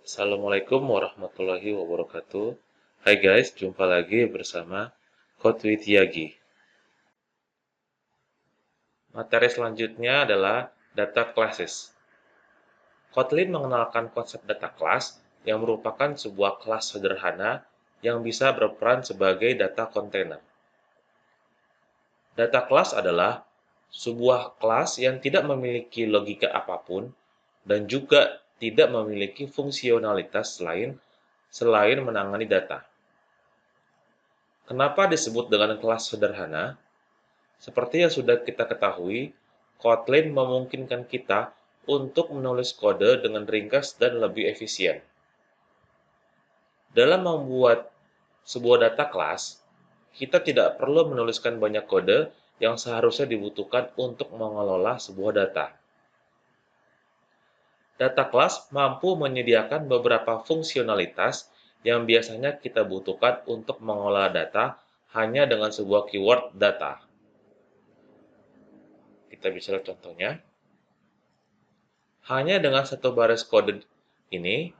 Assalamualaikum warahmatullahi wabarakatuh. Hai guys, jumpa lagi bersama Code with Yagi. Materi selanjutnya adalah data classes. Kotlin mengenalkan konsep data class yang merupakan sebuah kelas sederhana yang bisa berperan sebagai data container. Data class adalah sebuah kelas yang tidak memiliki logika apapun dan juga tidak memiliki fungsionalitas lain selain menangani data. Kenapa disebut dengan kelas sederhana? Seperti yang sudah kita ketahui, Kotlin memungkinkan kita untuk menulis kode dengan ringkas dan lebih efisien. Dalam membuat sebuah data class, kita tidak perlu menuliskan banyak kode yang seharusnya dibutuhkan untuk mengelola sebuah data. Data class mampu menyediakan beberapa fungsionalitas yang biasanya kita butuhkan untuk mengolah data hanya dengan sebuah keyword data. Kita bisa lihat contohnya. Hanya dengan satu baris kode ini,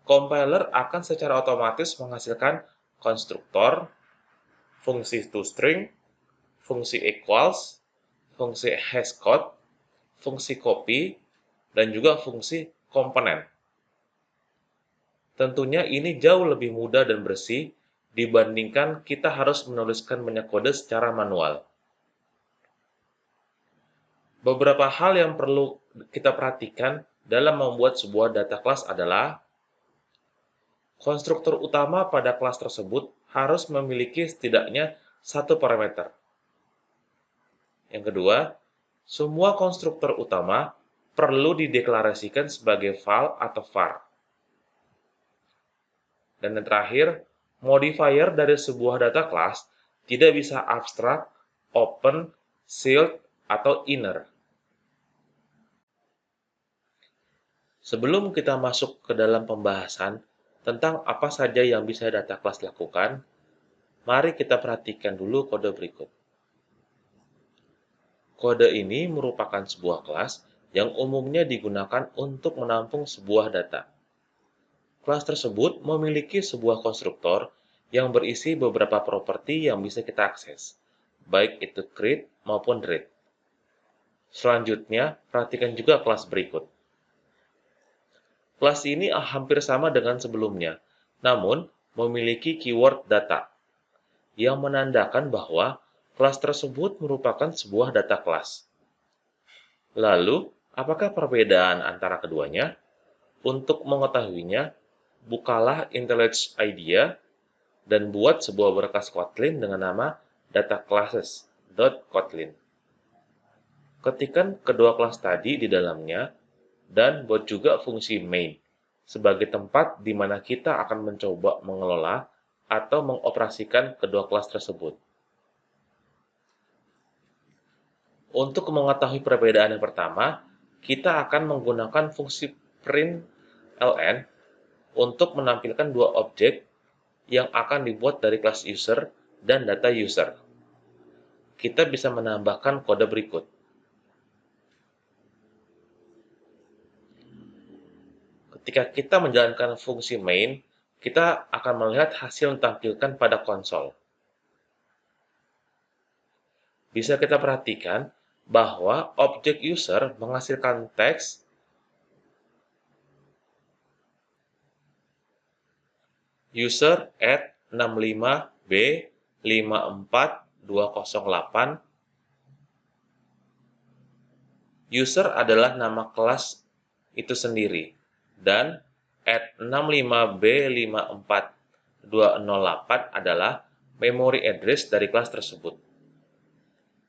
compiler akan secara otomatis menghasilkan konstruktor, fungsi toString, fungsi equals, fungsi hashcode, fungsi copy, dan juga fungsi komponen. Tentunya ini jauh lebih mudah dan bersih dibandingkan kita harus menuliskan banyak kode secara manual. Beberapa hal yang perlu kita perhatikan dalam membuat sebuah data class adalah konstruktor utama pada kelas tersebut harus memiliki setidaknya satu parameter. Yang kedua, semua konstruktor utama perlu dideklarasikan sebagai val atau var. Dan yang terakhir, modifier dari sebuah data class tidak bisa abstrak, open, sealed, atau inner. Sebelum kita masuk ke dalam pembahasan tentang apa saja yang bisa data class lakukan, mari kita perhatikan dulu kode berikut. Kode ini merupakan sebuah kelas yang umumnya digunakan untuk menampung sebuah data. Kelas tersebut memiliki sebuah konstruktor yang berisi beberapa properti yang bisa kita akses, baik itu create maupun read. Selanjutnya, perhatikan juga kelas berikut. Kelas ini hampir sama dengan sebelumnya, namun memiliki keyword data, yang menandakan bahwa kelas tersebut merupakan sebuah data kelas. Lalu, apakah perbedaan antara keduanya? Untuk mengetahuinya, bukalah IntelliJ IDEA dan buat sebuah berkas Kotlin dengan nama dataclasses.kotlin. Ketikkan kedua kelas tadi di dalamnya dan buat juga fungsi main sebagai tempat di mana kita akan mencoba mengelola atau mengoperasikan kedua kelas tersebut. Untuk mengetahui perbedaan yang pertama, kita akan menggunakan fungsi println untuk menampilkan dua objek yang akan dibuat dari kelas user dan data user. Kita bisa menambahkan kode berikut. Ketika kita menjalankan fungsi main, kita akan melihat hasil yang ditampilkan pada konsol. Bisa kita perhatikan bahwa objek user menghasilkan teks user at 65b54208. User adalah nama kelas itu sendiri, dan at 65b54208 adalah memory address dari kelas tersebut.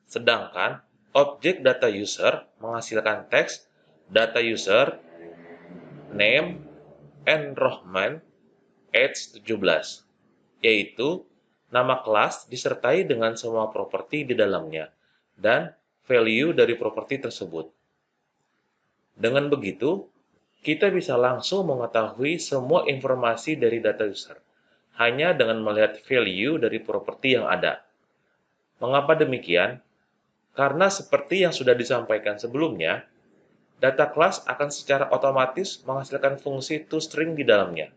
Sedangkan objek data user menghasilkan teks data user name enrollment age 17, yaitu nama kelas disertai dengan semua properti di dalamnya dan value dari properti tersebut. Dengan begitu, kita bisa langsung mengetahui semua informasi dari data user hanya dengan melihat value dari properti yang ada. Mengapa demikian? Karena seperti yang sudah disampaikan sebelumnya, data class akan secara otomatis menghasilkan fungsi toString di dalamnya.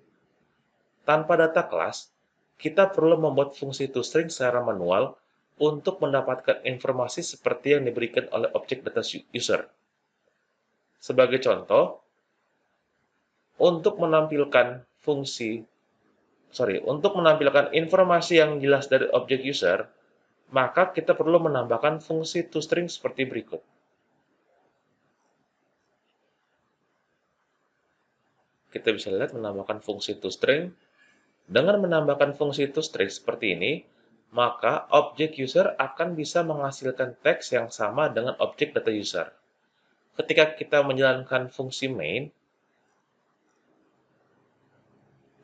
Tanpa data class, kita perlu membuat fungsi toString secara manual untuk mendapatkan informasi seperti yang diberikan oleh objek data user. Sebagai contoh, untuk menampilkan informasi yang jelas dari objek user, maka kita perlu menambahkan fungsi toString seperti berikut. Kita bisa lihat menambahkan fungsi toString. Dengan menambahkan fungsi toString seperti ini, maka objek user akan bisa menghasilkan teks yang sama dengan objek data user. Ketika kita menjalankan fungsi main,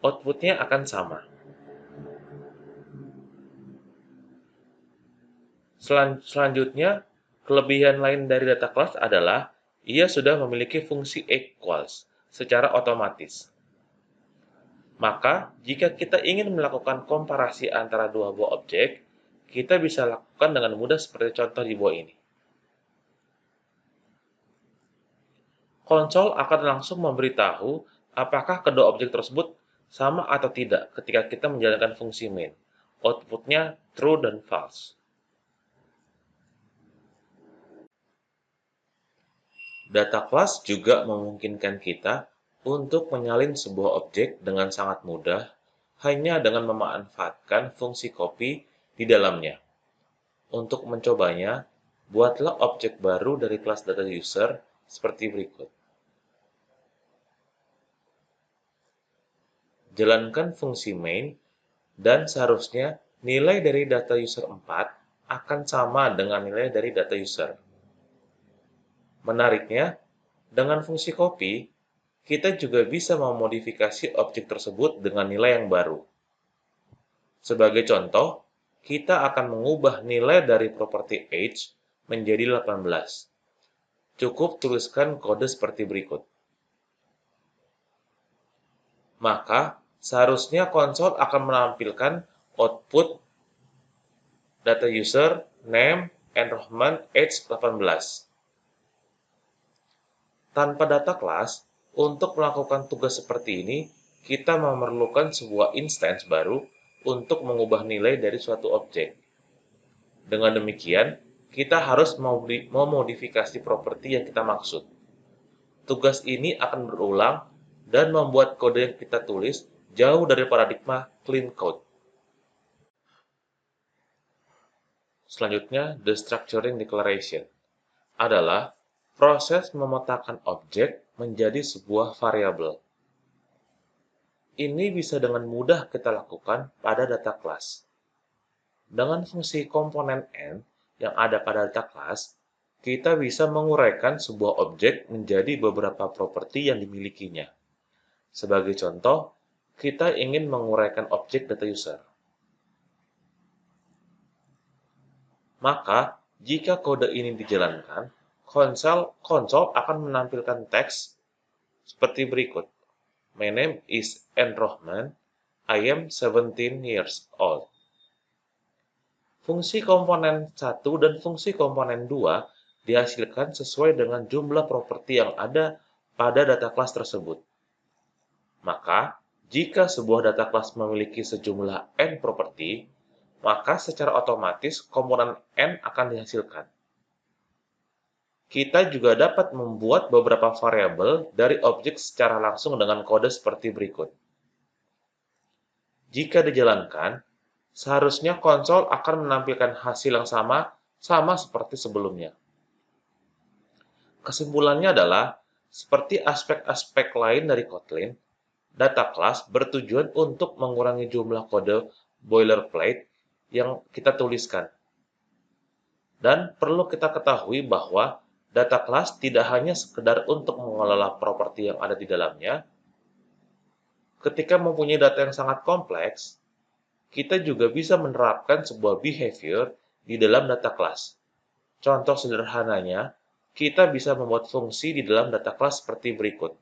outputnya akan sama. Selanjutnya, kelebihan lain dari data class adalah ia sudah memiliki fungsi equals secara otomatis. Maka, jika kita ingin melakukan komparasi antara dua buah objek, kita bisa lakukan dengan mudah seperti contoh di bawah ini. Konsol akan langsung memberitahu apakah kedua objek tersebut sama atau tidak ketika kita menjalankan fungsi main. Outputnya true dan false. Data class juga memungkinkan kita untuk menyalin sebuah objek dengan sangat mudah hanya dengan memanfaatkan fungsi copy di dalamnya. Untuk mencobanya, buatlah objek baru dari kelas data user seperti berikut. Jalankan fungsi main, dan seharusnya nilai dari data user 4 akan sama dengan nilai dari data user. Menariknya, dengan fungsi copy, kita juga bisa memodifikasi objek tersebut dengan nilai yang baru. Sebagai contoh, kita akan mengubah nilai dari properti age menjadi 18. Cukup tuliskan kode seperti berikut. Maka, seharusnya konsol akan menampilkan output data user, name, enrollment, age 18. Tanpa data class, untuk melakukan tugas seperti ini, kita memerlukan sebuah instance baru untuk mengubah nilai dari suatu objek. Dengan demikian, kita harus memodifikasi properti yang kita maksud. Tugas ini akan berulang dan membuat kode yang kita tulis jauh dari paradigma clean code. Selanjutnya, the structuring declaration adalah proses memetakan objek menjadi sebuah variabel. Ini bisa dengan mudah kita lakukan pada data class. Dengan fungsi komponen n yang ada pada data class, kita bisa menguraikan sebuah objek menjadi beberapa properti yang dimilikinya. Sebagai contoh, kita ingin menguraikan objek data user. Maka, jika kode ini dijalankan, konsol akan menampilkan teks seperti berikut. My name is Enrohman. I am 17 years old. Fungsi komponen 1 dan fungsi komponen 2 dihasilkan sesuai dengan jumlah properti yang ada pada data class tersebut. Maka, jika sebuah data class memiliki sejumlah n properti, maka secara otomatis komponen n akan dihasilkan. Kita juga dapat membuat beberapa variabel dari objek secara langsung dengan kode seperti berikut. Jika dijalankan, seharusnya konsol akan menampilkan hasil yang sama seperti sebelumnya. Kesimpulannya adalah, seperti aspek-aspek lain dari Kotlin, data class bertujuan untuk mengurangi jumlah kode boilerplate yang kita tuliskan. Dan perlu kita ketahui bahwa data class tidak hanya sekedar untuk mengelola properti yang ada di dalamnya. Ketika mempunyai data yang sangat kompleks, kita juga bisa menerapkan sebuah behavior di dalam data class. Contoh sederhananya, kita bisa membuat fungsi di dalam data class seperti berikut.